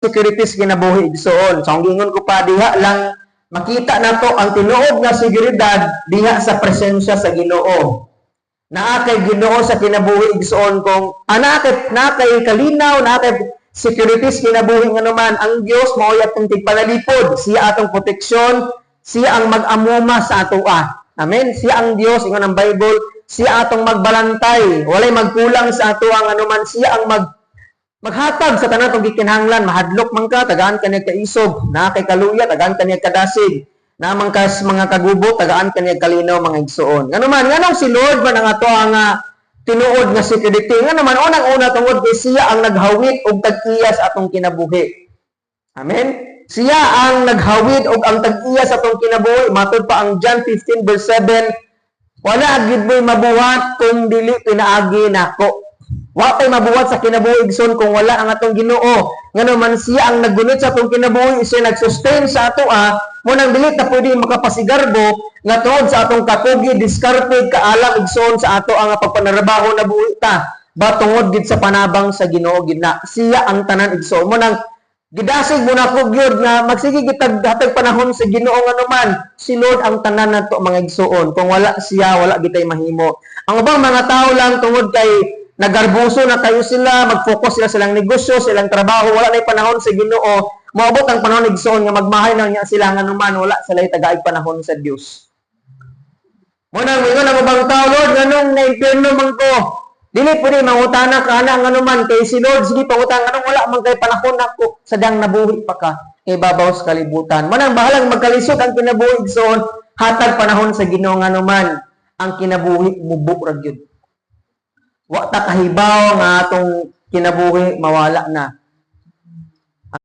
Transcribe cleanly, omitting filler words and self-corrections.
securities kinabuhi igsoon. So ang gingon ko pa diha lang makita nato ang tinuod nga seguridad diha sa presensya sa Ginoo. Naa kay Ginoo sa kinabuhi igsoon kung ana kay kalinaw, naa kay securities kinabuhi nga naman ang Dios mao atong tigpanalipod, siya atong proteksyon, siya ang mag-amuma sa atoa. Amen. Siya ang Dios ingon ang Bible, siya atong magbalantay, walay magkulang sa ato ang anuman, siya ang maghatag sa tanan tong gikinahanglan, mahadlok man ka tagaan kaniya kaisog, na kay kaluya tagaan kaniya kadasig, na man kas mga kagubo tagaan kaniya kalinaw mga igsoon. Nganuman nganong si Lord man ang ato ang tinuod nga security. Nganuman unang-una tungod kay siya ang naghawid og tag-iya sa atong kinabuhi. Amen. Siya ang naghawid og ang tag-iya sa atong kinabuhi. Matud pa ang John 15 verse 7, wala gid mo'y mabuhat kung dili pinaagi nako. Wa tay mabuhat sa kinabuhi igsoon kung wala ang atong Ginoo. Nganuman siya ang naggunit sa atong kinabuhi, siya nag-sustain sa ato mo nang dili ta pwede makapasigarbo nga tungod sa atong kakugi diskarte kaalam igsoon sa ato ang pagpanarabaho na buhi ta. Ba tungod gid sa panabang sa Ginoo gid na siya ang tanan igsoon mo nang gidasig mo na ko gyud nga magsige gitag hatag panahon sa Ginoo nganuman si Lord ang tanan nato mga igsoon. Kung wala siya wala gitay mahimo. Ang ubang mga tao lang tungod kay nagarbuso na kayo sila, mag-focus sila silang negosyo, silang trabaho, wala na panahon sa Ginoo, maabot ang panahon igsoon nga magmahay na niya sila nga naman, wala sila tagaig panahon sa Dios. Muna, mga ang ubang tao, Lord, ganong na-impierno man ko, dili po rin mangutana ka na nga naman, kay si Lord, sige pangutana, ganong wala man kay panahon ako, sadyang nabuhi pa ka, ibabaw sa kalibutan. Muna, bahalang magkalisod ang kinabuhi igsoon, hatag panahon sa Ginoo nga naman, ang kinabuhi mubuk ra gyud. Wa ta kahibaw nga atong kinabuhi mawala na.